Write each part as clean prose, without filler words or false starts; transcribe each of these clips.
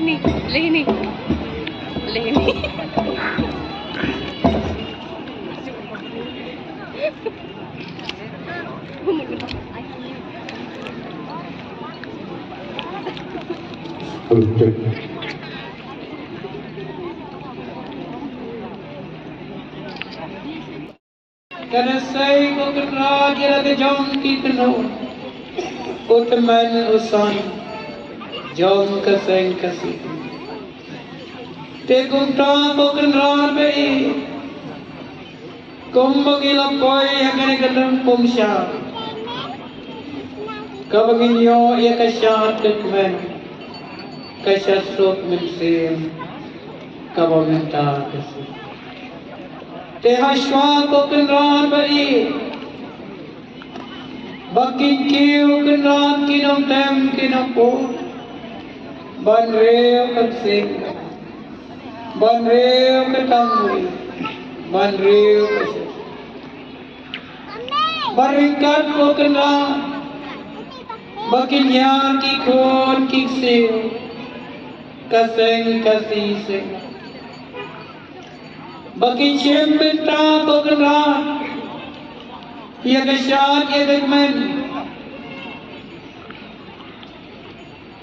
Leni. Karena saya kau kenal dia lagi jom kita no, utman usan jom kaseng kasih. Tekung ta kau kenal be, kumbagi lapoi akan kadang pungsha. Kau begini yo ia kasyat tekmen, kasyat sok mensim, kau minta kasih. Tehashwa ko kenal beri, bakin kiu kenal kinong tem kinong po, ban reo katsing, ban reo katangwi, ban reo kasih. Baringkat ko kenal, bakin yang kikon kiksiu, kaseng kasih seng. Bagi cembeta bergerak, ia kesyat, ia kemen,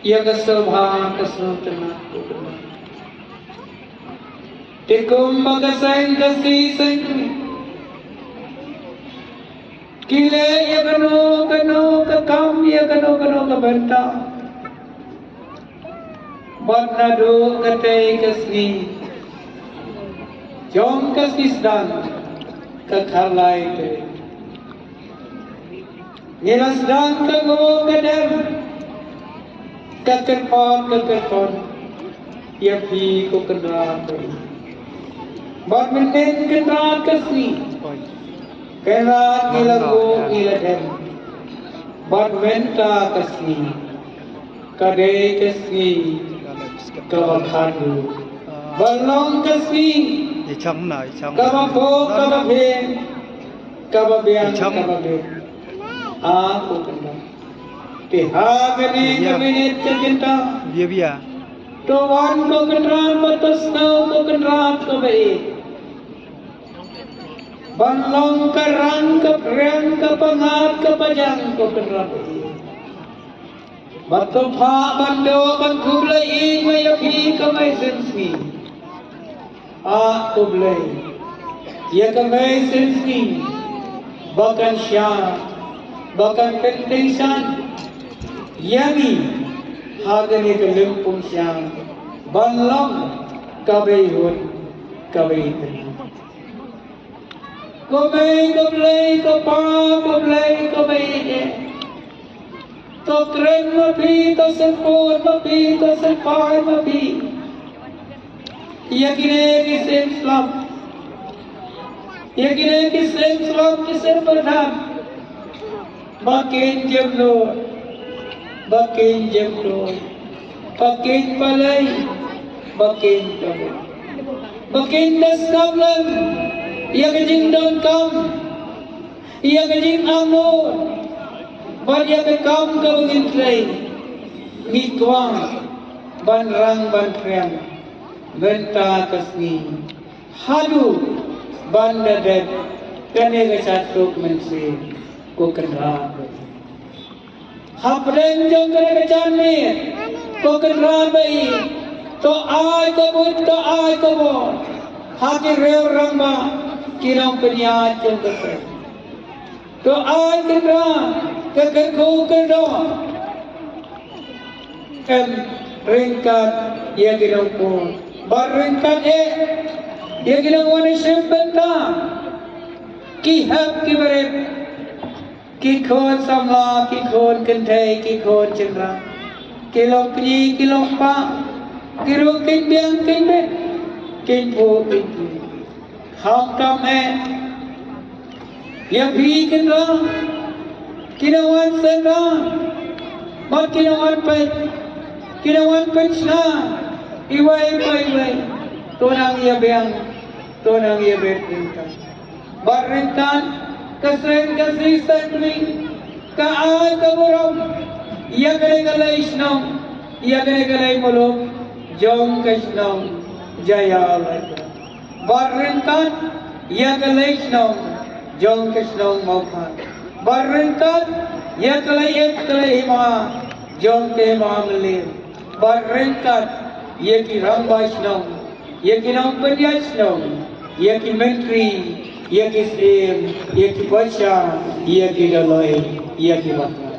ia kesobha, kesultanat bergerak. Tikum bagaseng kasih kile ia kanu kekam, ia kanu kebenta, badnadu katai kasni. Jom kasih sedang kekhalai te, nila sedang kego kadem, kekerpon, ia pi ko kendra te, bad menen kendra kasih, kendra nila go nila dem, bad menta kasih, kadai kasih, kawakadu, balong kasih. Trong này trong Kabapo, kababe, kababean, kababe. Aku kenal. Tihagani kabinet kecinta. Biya. Tuan ko kenal, batas nau ko kenal kabe. Banlong karang kapreng kapangat kapajang ko kenal. Batu pa bando bangkulai mayapi kamay sensi. Aku boleh, ia kembali sensi, bahkan syar, bahkan pentingsan, yani harganya kelempung syar, banlang kabehun, kabehun. Kabeh, kabeh, to keren mapi, to sempur mapi, to sempai mapi. Ia kini kisah Islam kisah berham, makin jemlo, makin palai, makin kamu, makin daskamlan, ia kejing don kam, ia kejing amor, banyak kekam kau intlay, mitwang, banrang bantrang. Benta kasni hadu banda deb kane kecatuk mensi ko kendra hapren jong kane kecane ko kendra bai to ai ko bot haki reu ramba kirang penyat jong kese to ai kendra kekerku kendra kan ringkat ia kirang pun Barangkat dia kena wana sempenta, kihap kibarep, kikon samla, kikon kentai, kikon cendera, kilo pri, kilo pa, kilo kinbiang kinbet, kinpo, ham kam yang bi kendra, kinawan sendra, mat kinawan pensna. Iway, tunang ia bertingkah. Barintan, kasren kasih sendiri, kaai kaburam, ia kene kalai isnam, ia kene kalai muluk, jong kesnong jaya lagi. Barengkat ya kelesnong jong kesnong maukan. Barengkat ya kelehima jong ke mamlir. Barengkat ya ki rambaisnong ya ki nong penjasnong ya ki menteri ya ki slim ya ki baca ya ki dalai ya ki bakar.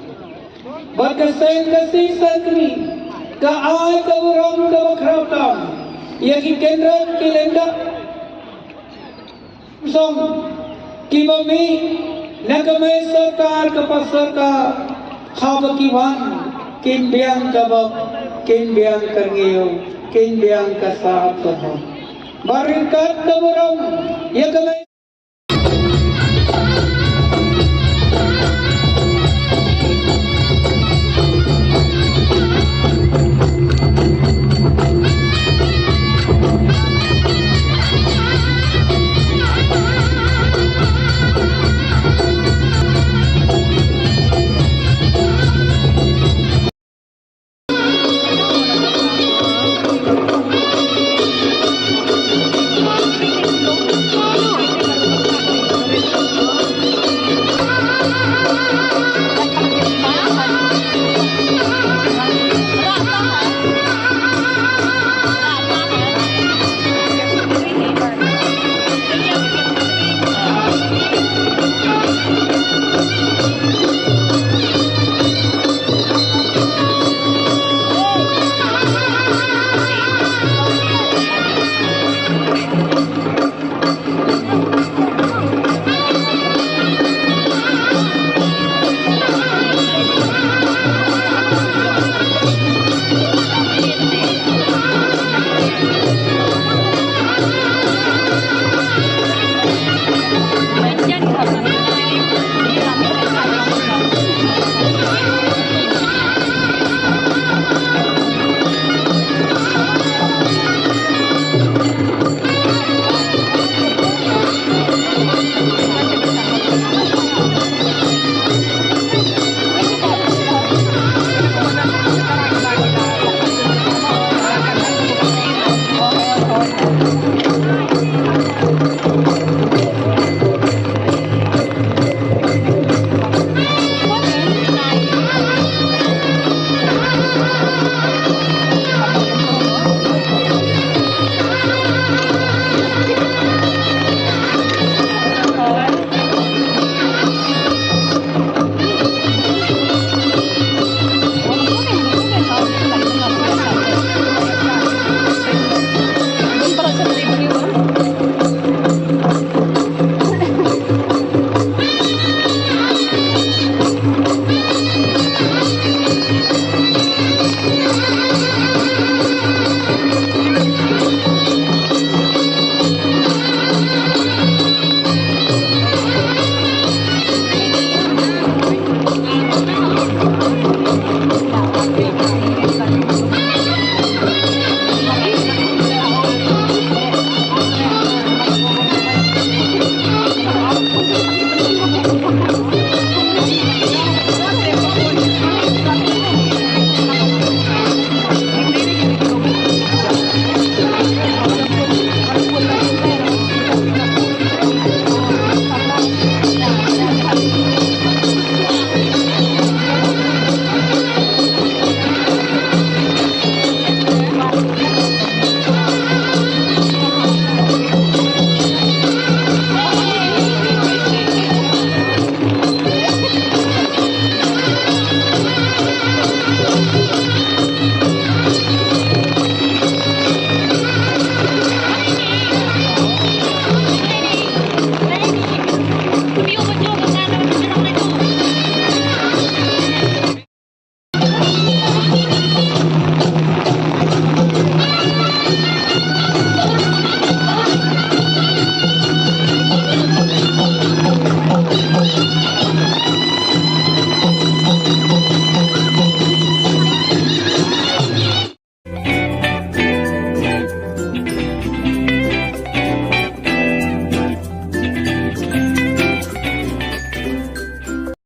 Berkeseng kasih sakri ka ai ka orang ka bakrautam ya ki kendra ki lenda song ki mami nakame sarkar ka pasarkar khab ki wan kin biang ka bak kin biang karngiyo kin biang ka saat ka barengkat ka orang ya ka